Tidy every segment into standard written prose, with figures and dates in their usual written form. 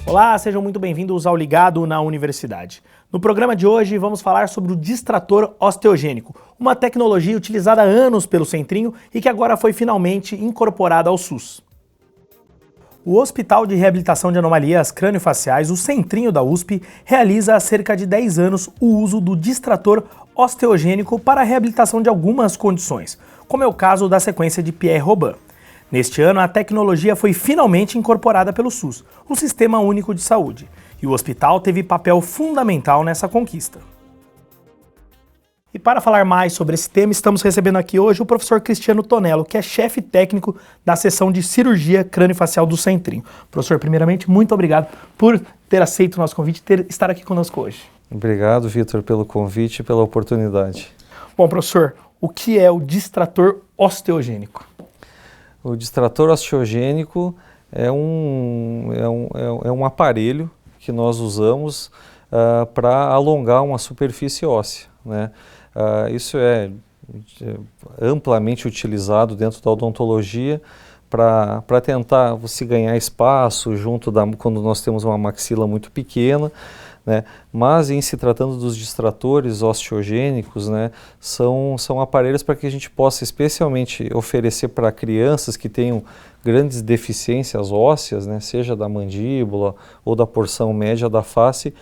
Olá, sejam muito bem-vindos ao Ligado na Universidade. No programa de hoje vamos falar sobre o distrator osteogênico, uma tecnologia utilizada há anos pelo Centrinho e que agora foi finalmente incorporada ao SUS. O Hospital de Reabilitação de Anomalias Crâniofaciais, o Centrinho da USP, realiza há cerca de 10 anos o uso do distrator osteogênico para a reabilitação de algumas condições, como é o caso da sequência de Pierre-Robin. Neste ano, a tecnologia foi finalmente incorporada pelo SUS, o Sistema Único de Saúde, e o hospital teve papel fundamental nessa conquista. E para falar mais sobre esse tema, estamos recebendo aqui hoje o professor Cristiano Tonello, que é chefe técnico da seção de cirurgia crâniofacial do Centrinho. Professor, primeiramente, muito obrigado por ter aceito o nosso convite e estar aqui conosco hoje. Obrigado, Vitor, pelo convite e pela oportunidade. Bom, professor, o que é o distrator osteogênico? O distrator osteogênico é um aparelho que nós usamos para alongar uma superfície óssea, né? Isso é amplamente utilizado dentro da odontologia para tentar você ganhar espaço quando nós temos uma maxila muito pequena, né? Mas em se tratando dos distratores osteogênicos, né, são aparelhos para que a gente possa especialmente oferecer para crianças que tenham grandes deficiências ósseas, né, seja da mandíbula ou da porção média da face,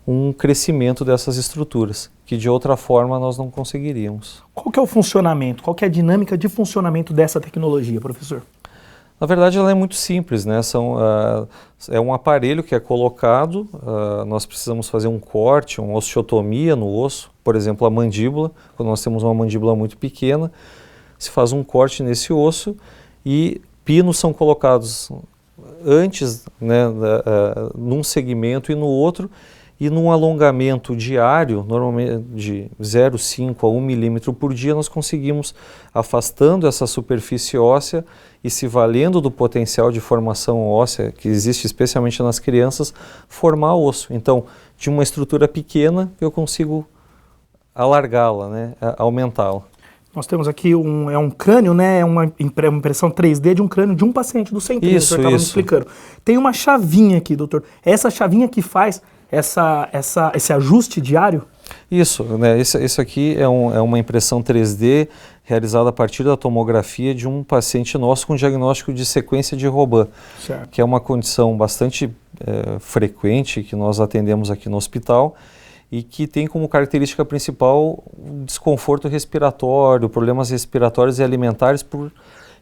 um crescimento dessas estruturas, que de outra forma nós não conseguiríamos. Qual que é o funcionamento, qual que é a dinâmica de funcionamento dessa tecnologia, professor? Na verdade, ela é muito simples, né? É um aparelho que é colocado, nós precisamos fazer um corte, uma osteotomia no osso, por exemplo, a mandíbula, quando nós temos uma mandíbula muito pequena, se faz um corte nesse osso e pinos são colocados antes, né, num segmento e no outro, e num alongamento diário, normalmente de 0,5 a 1 milímetro por dia, nós conseguimos, afastando essa superfície óssea e se valendo do potencial de formação óssea que existe especialmente nas crianças, formar osso. Então, de uma estrutura pequena, eu consigo alargá-la, né, aumentá-la. Nós temos aqui um crânio, né, é uma impressão 3D de um crânio de um paciente do Centrinho, isso, o senhor estava me explicando. Tem uma chavinha aqui, doutor. Essa chavinha que faz esse ajuste diário? Isso, né? Isso aqui é uma impressão 3D realizada a partir da tomografia de um paciente nosso com diagnóstico de sequência de Robin, certo, que é uma condição bastante frequente que nós atendemos aqui no hospital e que tem como característica principal o desconforto respiratório, problemas respiratórios e alimentares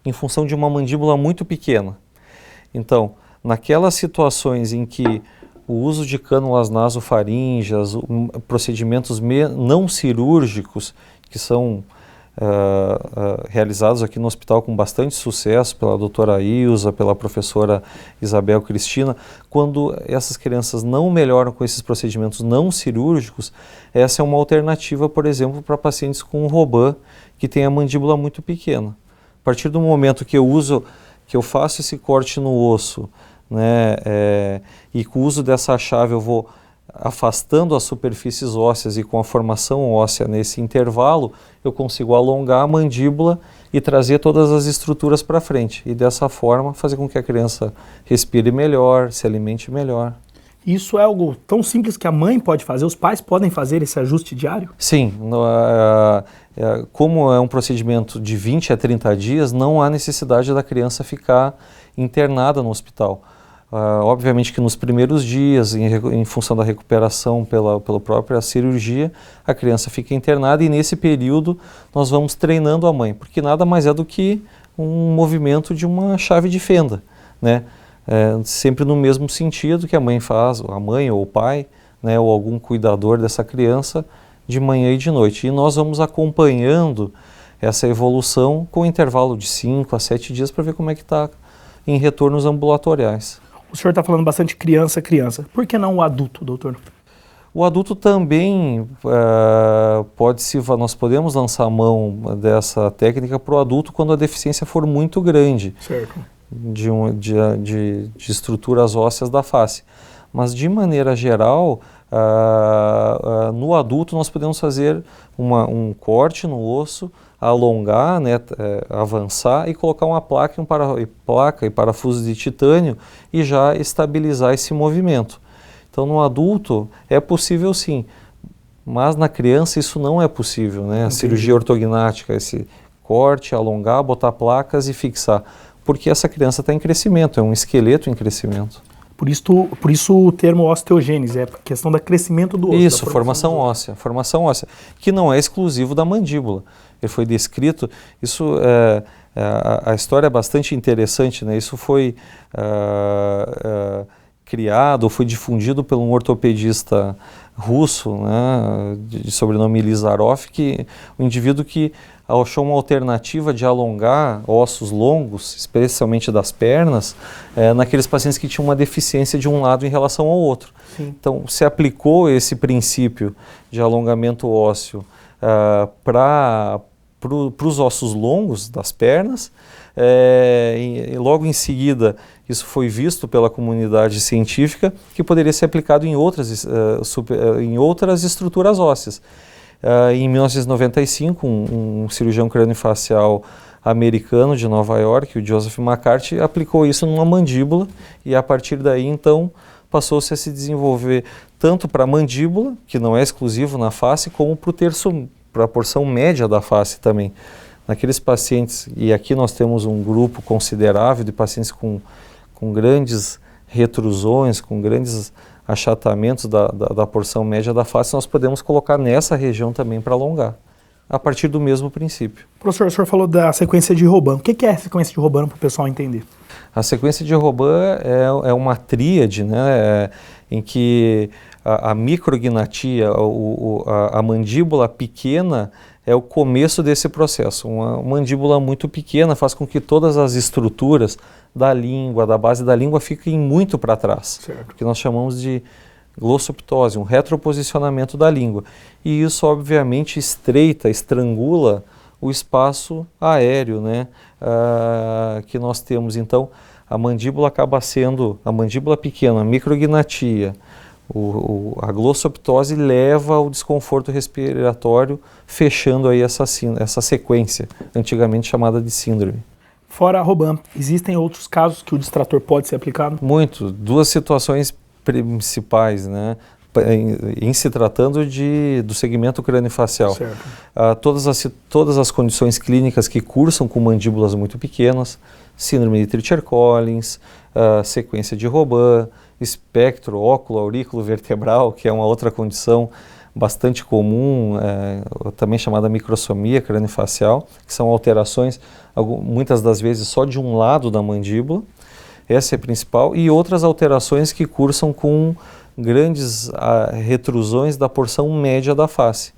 em função de uma mandíbula muito pequena. Então, naquelas situações em que o uso de cânulas nasofaríngeas, procedimentos não cirúrgicos, que são realizados aqui no hospital com bastante sucesso pela doutora Ilza, pela professora Isabel Cristina, quando essas crianças não melhoram com esses procedimentos não cirúrgicos, essa é uma alternativa, por exemplo, para pacientes com Robin que tem a mandíbula muito pequena. A partir do momento que eu faço esse corte no osso, né, e com o uso dessa chave eu vou afastando as superfícies ósseas e com a formação óssea nesse intervalo, eu consigo alongar a mandíbula e trazer todas as estruturas para frente. E dessa forma fazer com que a criança respire melhor, se alimente melhor. Isso é algo tão simples que a mãe pode fazer, os pais podem fazer esse ajuste diário? Sim, como é um procedimento de 20 a 30 dias, não há necessidade da criança ficar internada no hospital. Obviamente que nos primeiros dias, em função da recuperação pela própria cirurgia, a criança fica internada e nesse período nós vamos treinando a mãe, porque nada mais é do que um movimento de uma chave de fenda, né? Sempre no mesmo sentido que a mãe faz, a mãe ou o pai, né, ou algum cuidador dessa criança, de manhã e de noite. E nós vamos acompanhando essa evolução com intervalo de 5 a 7 dias para ver como é que está em retornos ambulatoriais. O senhor está falando bastante criança. Por que não o adulto, doutor? O adulto também nós podemos lançar a mão dessa técnica para o adulto quando a deficiência for muito grande. Certo. De estruturas ósseas da face. Mas de maneira geral, no adulto nós podemos fazer um corte no osso, alongar, né, avançar e colocar uma placa e parafusos de titânio e já estabilizar esse movimento. Então no adulto é possível sim, mas na criança isso não é possível, né? A cirurgia ortognática, esse corte, alongar, botar placas e fixar, porque essa criança está em crescimento, é um esqueleto em crescimento. Por isso o termo osteogênese, é a questão do crescimento do osso. Isso, formação óssea, que não é exclusivo da mandíbula. Ele foi descrito, a história é bastante interessante, né? Isso foi criado, foi difundido por um ortopedista russo, né, de sobrenome Lizarov, um indivíduo que achou uma alternativa de alongar ossos longos, especialmente das pernas, naqueles pacientes que tinham uma deficiência de um lado em relação ao outro. Sim. Então, se aplicou esse princípio de alongamento ósseo para os ossos longos das pernas, e logo em seguida isso foi visto pela comunidade científica que poderia ser aplicado em outras estruturas ósseas. Em 1995, um cirurgião craniofacial americano de Nova York, o Joseph McCarthy, aplicou isso numa mandíbula e a partir daí então passou-se a se desenvolver tanto para a mandíbula, que não é exclusivo na face, como para a porção média da face também. Naqueles pacientes, e aqui nós temos um grupo considerável de pacientes com grandes retrusões, com grandes achatamentos da porção média da face, nós podemos colocar nessa região também para alongar, a partir do mesmo princípio. Professor, o senhor falou da sequência de Robin. O que é a sequência de Robin para o pessoal entender? A sequência de Robin é uma tríade, né, em que a micrognatia, a mandíbula pequena, é o começo desse processo. Uma mandíbula muito pequena faz com que todas as estruturas da língua, da base da língua, fiquem muito para trás. Certo. Que nós chamamos de glossoptose, um retroposicionamento da língua. E isso, obviamente, estrangula o espaço aéreo, né, que nós temos. Então, a mandíbula acaba sendo, a mandíbula pequena, a micrognatia, a glossoptose leva ao desconforto respiratório, fechando aí essa sequência, antigamente chamada de síndrome. Fora a Robin, existem outros casos que o distrator pode ser aplicado? Muito. Duas situações principais, né? Em se tratando do segmento craniofacial. Todas as condições clínicas que cursam com mandíbulas muito pequenas, síndrome de Treacher-Collins, sequência de Robin, espectro óculo-aurículo vertebral, que é uma outra condição bastante comum, também chamada microsomia craniofacial, que são alterações, muitas das vezes só de um lado da mandíbula, essa é a principal, e outras alterações que cursam com grandes retrusões da porção média da face,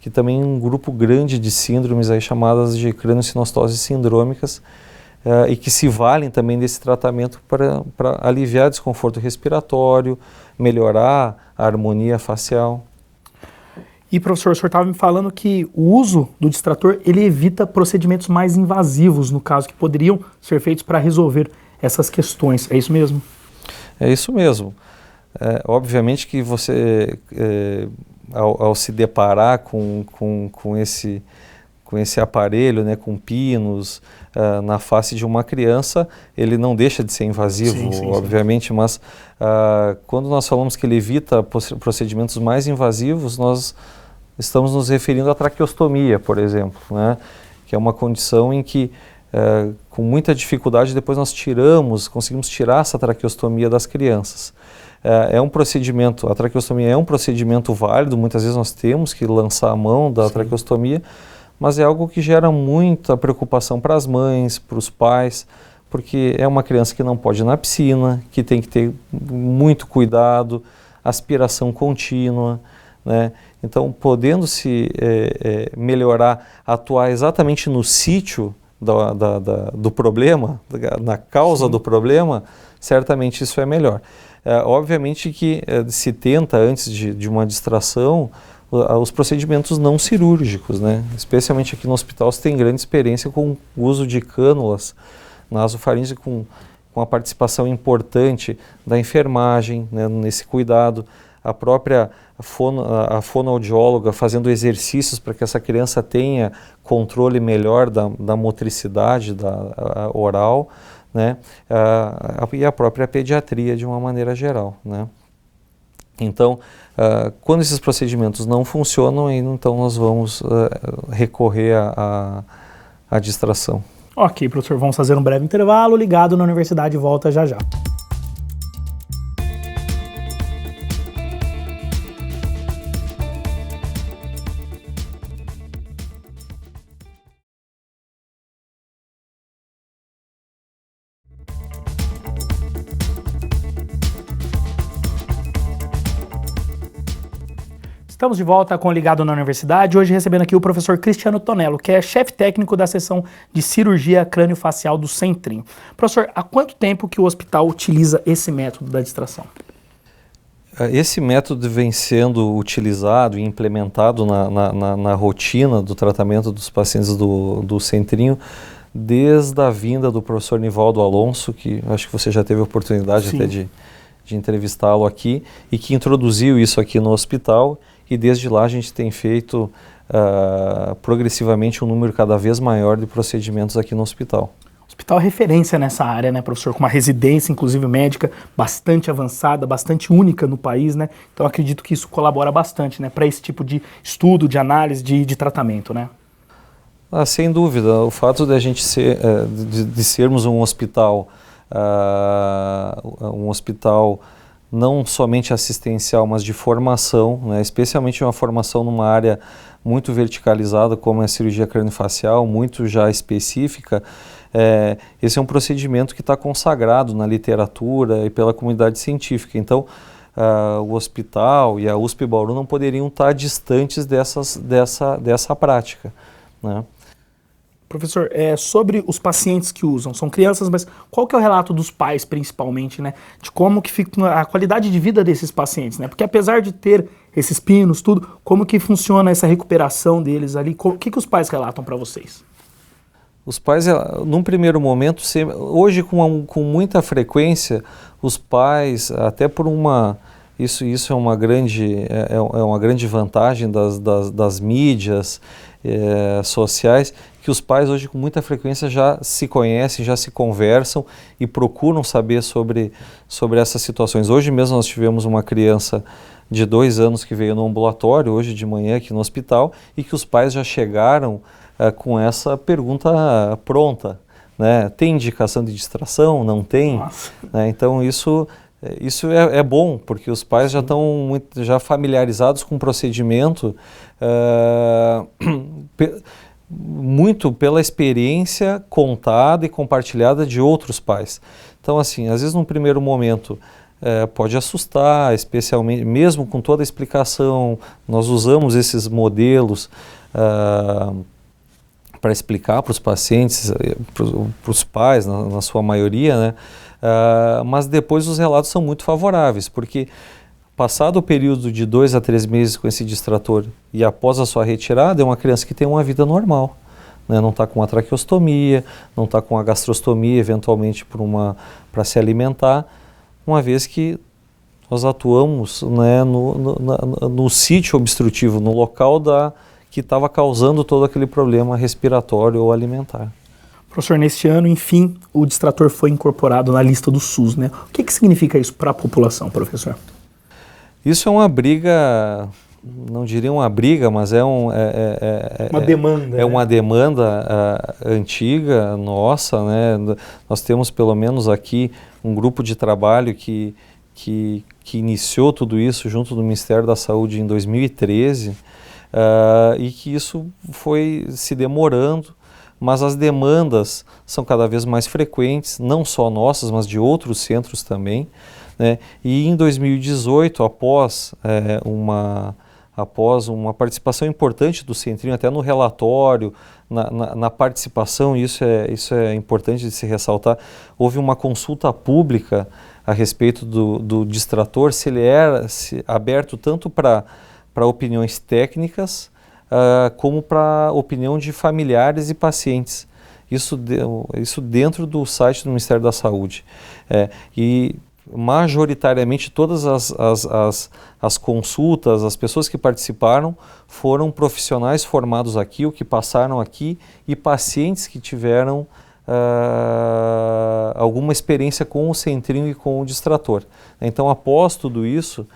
que também é um grupo grande de síndromes aí chamadas de craniosinostoses sindrômicas, e que se valem também desse tratamento para aliviar desconforto respiratório, melhorar a harmonia facial. E professor, o senhor estava me falando que o uso do distrator, ele evita procedimentos mais invasivos, no caso, que poderiam ser feitos para resolver essas questões. É isso mesmo? É isso mesmo. Obviamente que você, ao se deparar com esse aparelho, né, com pinos na face de uma criança, ele não deixa de ser invasivo, obviamente, mas quando nós falamos que ele evita procedimentos mais invasivos, nós estamos nos referindo à traqueostomia, por exemplo, né, que é uma condição em que com muita dificuldade, depois nós conseguimos tirar essa traqueostomia das crianças. É um procedimento, a traqueostomia é um procedimento válido, muitas vezes nós temos que lançar a mão da traqueostomia, mas é algo que gera muita preocupação para as mães, para os pais, porque é uma criança que não pode ir na piscina, que tem que ter muito cuidado, aspiração contínua, né? Então, podendo-se melhorar, atuar exatamente no sítio do problema, na causa do problema, certamente isso é melhor. Obviamente que se tenta, antes de uma distração, os procedimentos não cirúrgicos, né? Especialmente aqui no hospital, se tem grande experiência com o uso de cânulas nasofaríngea com a participação importante da enfermagem, né, nesse cuidado, a própria fonoaudióloga fazendo exercícios para que essa criança tenha controle melhor da motricidade oral, né, e a própria pediatria de uma maneira geral, né. Então, quando esses procedimentos não funcionam, então nós vamos recorrer à distração. Ok, professor, vamos fazer um breve intervalo. Ligado na Universidade, volta já já. Estamos de volta com o Ligado na Universidade, hoje recebendo aqui o professor Cristiano Tonello, que é chefe técnico da seção de cirurgia crânio-facial do Centrinho. Professor, há quanto tempo que o hospital utiliza esse método da distração? Esse método vem sendo utilizado e implementado na rotina do tratamento dos pacientes do Centrinho desde a vinda do professor Nivaldo Alonso, que acho que você já teve a oportunidade até de entrevistá-lo aqui, e que introduziu isso aqui no hospital. E desde lá a gente tem feito progressivamente um número cada vez maior de procedimentos aqui no hospital. O hospital é referência nessa área, né, professor? Com uma residência, inclusive médica, bastante avançada, bastante única no país, né? Então acredito que isso colabora bastante, né, para esse tipo de estudo, de análise, de tratamento, né? Sem dúvida, o fato de a gente de sermos um hospital não somente assistencial, mas de formação, né, especialmente uma formação numa área muito verticalizada, como é a cirurgia crânio-facial, muito já específica. Esse é um procedimento que está consagrado na literatura e pela comunidade científica. Então, o hospital e a USP Bauru não poderiam estar distantes dessa prática, né? Professor, sobre os pacientes que usam, são crianças, mas qual que é o relato dos pais, principalmente, né? De como que fica a qualidade de vida desses pacientes, né? Porque apesar de ter esses pinos, tudo, como que funciona essa recuperação deles ali? O que os pais relatam para vocês? Os pais, num primeiro momento, hoje com muita frequência, os pais, até por isso é uma grande vantagem das mídias sociais, que os pais hoje com muita frequência já se conhecem, já se conversam e procuram saber sobre essas situações. Hoje mesmo nós tivemos uma criança de 2 anos que veio no ambulatório, hoje de manhã aqui no hospital, e que os pais já chegaram com essa pergunta pronta, né? Tem indicação de distração? Não tem? Né? Então isso é bom, porque os pais já estão já familiarizados com o procedimento, muito pela experiência contada e compartilhada de outros pais. Então, assim, às vezes num primeiro momento pode assustar, especialmente, mesmo com toda a explicação, nós usamos esses modelos para explicar para os pacientes, para os pais, na sua maioria, né? Mas depois os relatos são muito favoráveis, porque passado o período de 2 a 3 meses com esse distrator e após a sua retirada, é uma criança que tem uma vida normal, né? Não está com uma traqueostomia, não está com uma gastrostomia, eventualmente para se alimentar, uma vez que nós atuamos, né, no sítio obstrutivo, no local que estava causando todo aquele problema respiratório ou alimentar. Professor, neste ano, enfim, o distrator foi incorporado na lista do SUS, né? O que significa isso para a população, professor? Isso é uma briga não diria uma briga, mas uma demanda. É uma demanda antiga nossa, né? Nós temos pelo menos aqui um grupo de trabalho que iniciou tudo isso junto do Ministério da Saúde em 2013 e que isso foi se demorando, mas as demandas são cada vez mais frequentes, não só nossas, mas de outros centros também, né? E em 2018, após uma participação importante do Centrinho, até no relatório, na participação, isso é importante de se ressaltar, houve uma consulta pública a respeito do distrator, se ele era aberto tanto para opiniões técnicas, como para opinião de familiares e pacientes. Isso dentro do site do Ministério da Saúde. E majoritariamente todas as consultas, as pessoas que participaram foram profissionais formados aqui, ou que passaram aqui, e pacientes que tiveram alguma experiência com o Centrinho e com o distrator. Então, após tudo isso,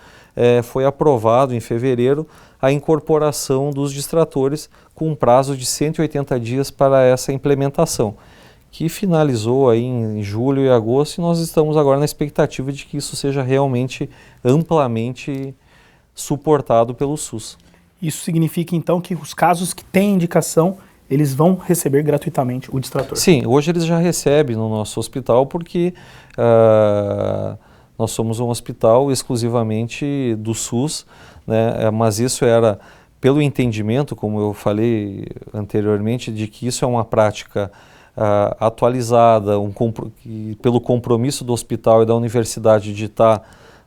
foi aprovado em fevereiro a incorporação dos distratores com um prazo de 180 dias para essa implementação, que finalizou aí em julho e agosto, e nós estamos agora na expectativa de que isso seja realmente amplamente suportado pelo SUS. Isso significa então que os casos que têm indicação, eles vão receber gratuitamente o distrator? Sim, hoje eles já recebem no nosso hospital porque nós somos um hospital exclusivamente do SUS, né? Mas isso era pelo entendimento, como eu falei anteriormente, de que isso é uma prática atualizada, pelo compromisso do hospital e da universidade de estar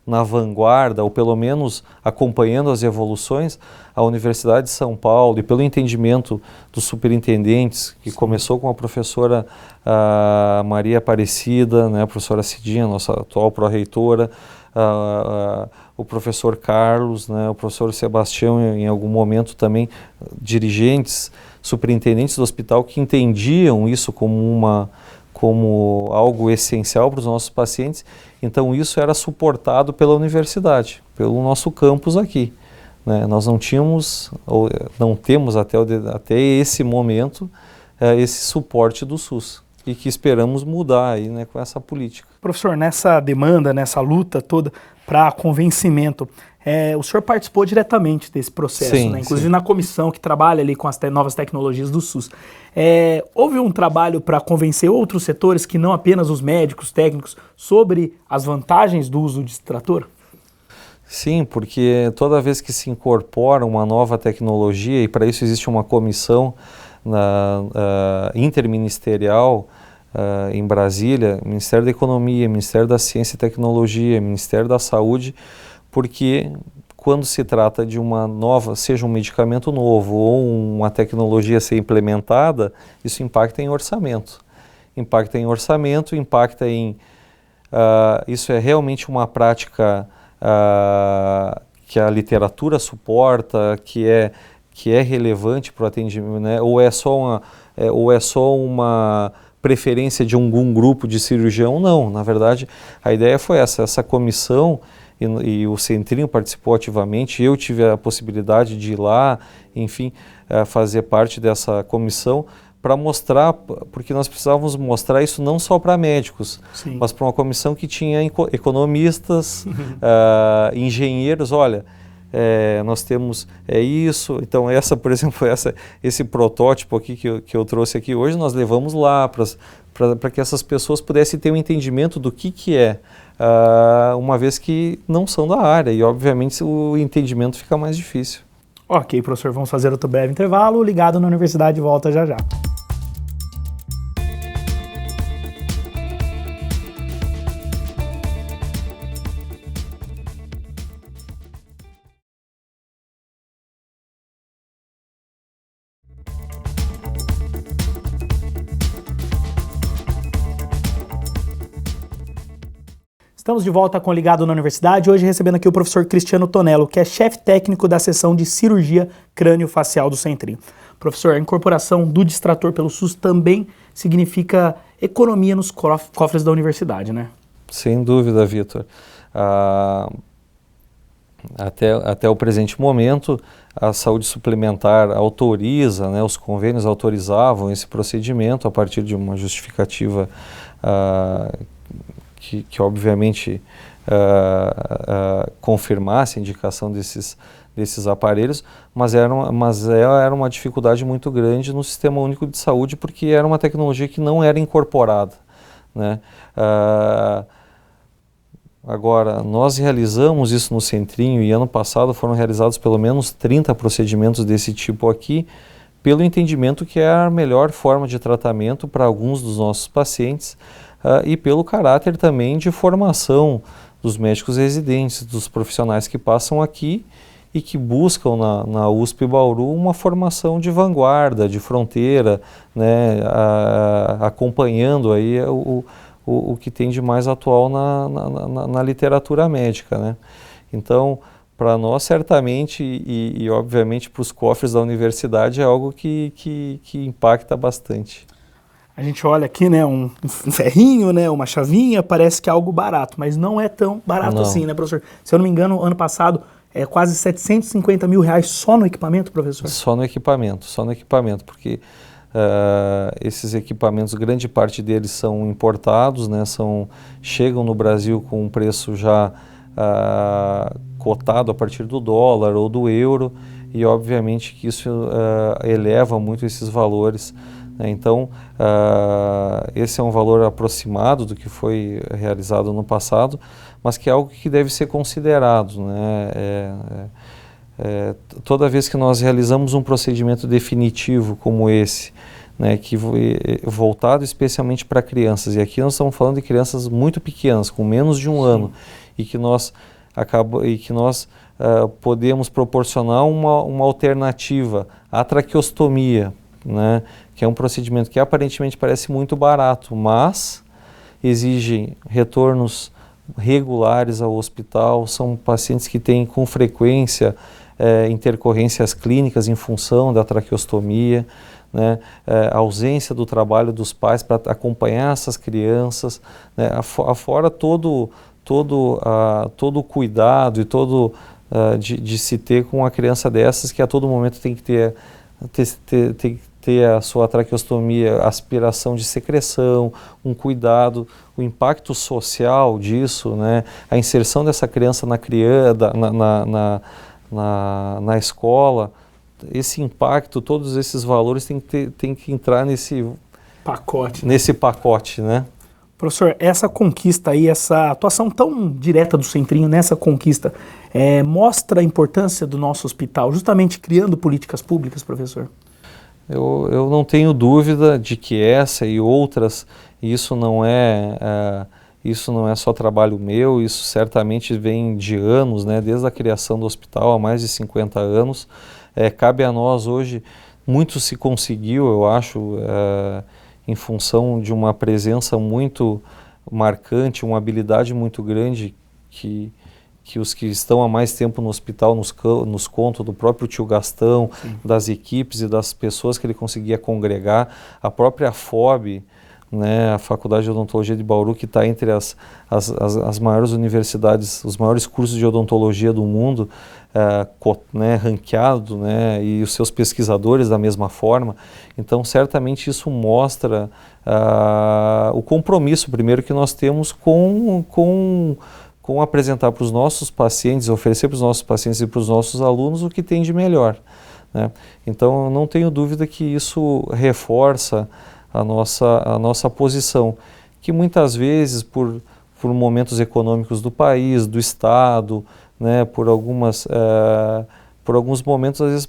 na vanguarda, ou pelo menos acompanhando as evoluções, a Universidade de São Paulo, e pelo entendimento dos superintendentes, que começou com a professora Maria Aparecida, né, a professora Cidinha, nossa atual pró-reitora, o professor Carlos, né, o professor Sebastião, em algum momento também, dirigentes, superintendentes do hospital que entendiam isso como algo essencial para os nossos pacientes. Então isso era suportado pela universidade, pelo nosso campus aqui, né? Nós não tínhamos, ou não temos até esse momento, esse suporte do SUS, e que esperamos mudar aí, né, com essa política. Professor, nessa demanda, nessa luta toda para convencimento, o senhor participou diretamente desse processo, sim, né? Inclusive sim. na comissão que trabalha ali com as novas tecnologias do SUS. Houve um trabalho para convencer outros setores, que não apenas os médicos, técnicos, sobre as vantagens do uso do distrator? Sim, porque toda vez que se incorpora uma nova tecnologia, e para isso existe uma comissão interministerial em Brasília, Ministério da Economia, Ministério da Ciência e Tecnologia, Ministério da Saúde, porque quando se trata de uma nova, seja um medicamento novo ou uma tecnologia a ser implementada, isso impacta em orçamento. Impacta em orçamento, impacta em... isso é realmente uma prática que a literatura suporta, que é relevante para o atendimento, né? Ou é só uma preferência de algum grupo de cirurgião? Não, na verdade a ideia foi essa comissão, e o Centrinho participou ativamente, eu tive a possibilidade de ir lá, enfim, fazer parte dessa comissão para mostrar, porque nós precisávamos mostrar isso não só para médicos, sim, mas para uma comissão que tinha economistas, engenheiros. Olha, nós temos isso, então por exemplo, esse protótipo aqui que eu trouxe aqui hoje, nós levamos lá para que essas pessoas pudessem ter um entendimento do que é, uma vez que não são da área, e obviamente o entendimento fica mais difícil. Ok, professor, vamos fazer outro breve intervalo. Ligado na Universidade, volta já já. Estamos de volta com o Ligado na Universidade, hoje recebendo aqui o professor Cristiano Tonello, que é chefe técnico da seção de cirurgia crânio-facial do Centrinho. Professor, a incorporação do distrator pelo SUS também significa economia nos cofres da universidade, né? Sem dúvida, Vitor. Até o presente momento, a saúde suplementar autoriza, né, os convênios autorizavam esse procedimento a partir de uma justificativa que obviamente confirmasse a indicação desses aparelhos, mas era uma dificuldade muito grande no Sistema Único de Saúde, porque era uma tecnologia que não era incorporada, né? Agora, nós realizamos isso no Centrinho e ano passado foram realizados pelo menos 30 procedimentos desse tipo aqui, pelo entendimento que é a melhor forma de tratamento para alguns dos nossos pacientes e pelo caráter também de formação dos médicos residentes, dos profissionais que passam aqui e que buscam na USP Bauru uma formação de vanguarda, de fronteira, né, acompanhando aí o que tem de mais atual na literatura médica, né? Então, para nós, certamente, e obviamente para os cofres da universidade, é algo que impacta bastante. A gente olha aqui, né, um ferrinho, né, uma chavinha, parece que é algo barato, mas não é tão barato assim, né, professor? Se eu não me engano, ano passado, quase R$750 mil só no equipamento, professor? Só no equipamento, porque esses equipamentos, grande parte deles são importados, né, chegam no Brasil com um preço já cotado a partir do dólar ou do euro, e obviamente que isso eleva muito esses valores, né? Então, esse é um valor aproximado do que foi realizado no passado, mas que é algo que deve ser considerado, né? Toda vez que nós realizamos um procedimento definitivo como esse, né, que voltado especialmente para crianças, e aqui nós estamos falando de crianças muito pequenas, com menos de um ano, e que nós podemos proporcionar uma alternativa à traqueostomia, né, que é um procedimento que aparentemente parece muito barato, mas exige retornos regulares ao hospital, são pacientes que têm com frequência intercorrências clínicas em função da traqueostomia, né, a ausência do trabalho dos pais para acompanhar essas crianças, né, afora todo o cuidado e de se ter com uma criança dessas, que a todo momento tem que ter a sua traqueostomia, aspiração de secreção, um cuidado, o impacto social disso, né, a inserção dessa criança na escola, esse impacto, todos esses valores têm que entrar nesse pacote, né? Professor, essa conquista aí, essa atuação tão direta do Centrinho nessa conquista, mostra a importância do nosso hospital, justamente criando políticas públicas, professor? Eu não tenho dúvida de que essa e outras, isso não é só trabalho meu, isso certamente vem de anos, né, desde a criação do hospital há mais de 50 anos. Cabe a nós hoje, muito se conseguiu, eu acho, em função de uma presença muito marcante, uma habilidade muito grande que os que estão há mais tempo no hospital nos contam, do próprio tio Gastão, sim, das equipes e das pessoas que ele conseguia congregar, a própria FOB, né, a Faculdade de Odontologia de Bauru, que está entre as maiores universidades, os maiores cursos de odontologia do mundo, né, ranqueado, né, e os seus pesquisadores da mesma forma. Então, certamente isso mostra o compromisso, primeiro, que nós temos com apresentar para os nossos pacientes, oferecer para os nossos pacientes e para os nossos alunos o que tem de melhor, né? Então, eu não tenho dúvida que isso reforça a nossa posição, que muitas vezes por momentos econômicos do país, do Estado, né, por alguns momentos às vezes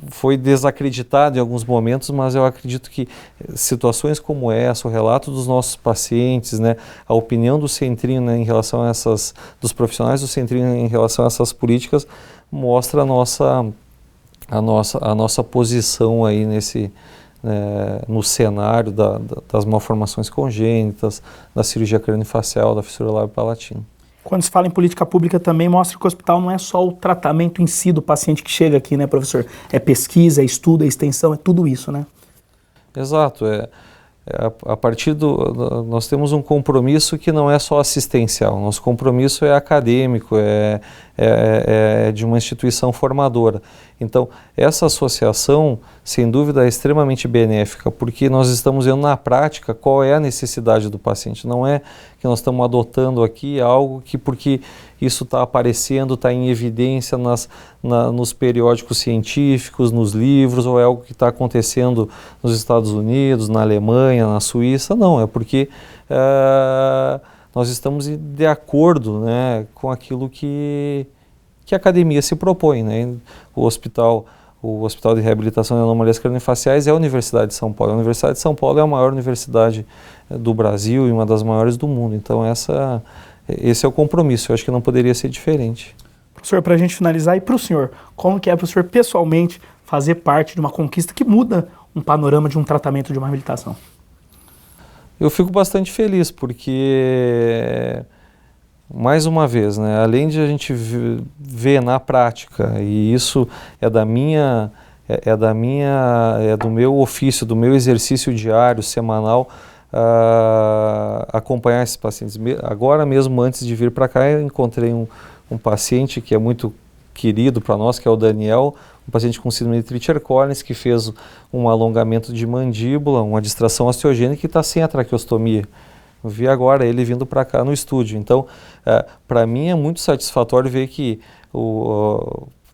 foi desacreditado em alguns momentos, mas eu acredito que situações como essa, o relato dos nossos pacientes, né, a opinião do Centrinho, né, em relação a dos profissionais do Centrinho em relação a essas políticas, mostra a nossa posição aí no cenário das malformações congênitas, da cirurgia craniofacial, da fissura lábio-palatina. Quando se fala em política pública também mostra que o hospital não é só o tratamento em si do paciente que chega aqui, né, professor? É pesquisa, é estudo, é extensão, é tudo isso, né? Exato. a partir nós temos um compromisso que não é só assistencial, nosso compromisso é acadêmico, é de uma instituição formadora. Então, essa associação, sem dúvida, é extremamente benéfica, porque nós estamos vendo na prática qual é a necessidade do paciente. Não é que nós estamos adotando aqui algo que, porque isso está aparecendo, está em evidência nos periódicos científicos, nos livros, ou é algo que está acontecendo nos Estados Unidos, na Alemanha, na Suíça. Não, é porque nós estamos de acordo, né, com aquilo que a academia se propõe, né? O Hospital de Reabilitação de Anomalias Craniofaciais é a Universidade de São Paulo. A Universidade de São Paulo é a maior universidade do Brasil e uma das maiores do mundo. Então esse é o compromisso. Eu acho que não poderia ser diferente. Professor, para a gente finalizar, e para o senhor, como que é, professor, pessoalmente, fazer parte de uma conquista que muda um panorama de um tratamento, de uma reabilitação? Eu fico bastante feliz, porque, mais uma vez, né, além de a gente ver na prática, e isso é do meu ofício, do meu exercício diário, semanal, acompanhar esses pacientes. Agora mesmo, antes de vir para cá, eu encontrei um paciente que é muito querido para nós, que é o Daniel, um paciente com síndrome de Treacher-Collins, que fez um alongamento de mandíbula, uma distração osteogênica e está sem a traqueostomia. Eu vi agora ele vindo para cá no estúdio. Então, para mim é muito satisfatório ver que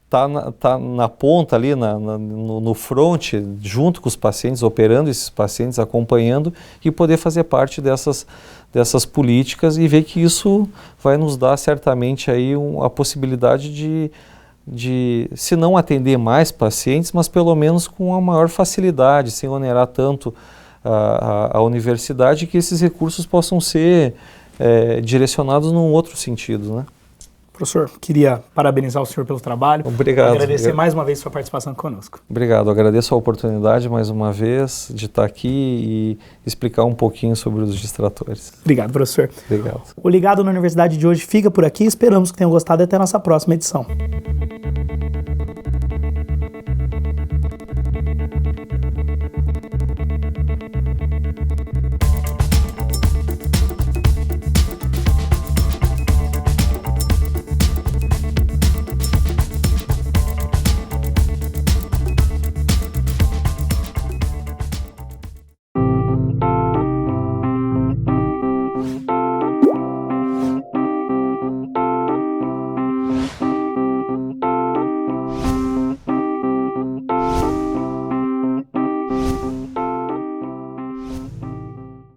tá na ponta ali, no front, junto com os pacientes, operando esses pacientes, acompanhando e poder fazer parte dessas políticas e ver que isso vai nos dar certamente aí a possibilidade de, se não atender mais pacientes, mas pelo menos com uma maior facilidade, sem onerar tanto a universidade, que esses recursos possam ser direcionados num outro sentido, né? Professor, queria parabenizar o senhor pelo trabalho. Obrigado. Agradecer mais uma vez sua participação conosco. Obrigado, agradeço a oportunidade mais uma vez de estar aqui e explicar um pouquinho sobre os distratores. Obrigado, professor. Obrigado. O Ligado na Universidade de hoje fica por aqui. Esperamos que tenham gostado e até a nossa próxima edição.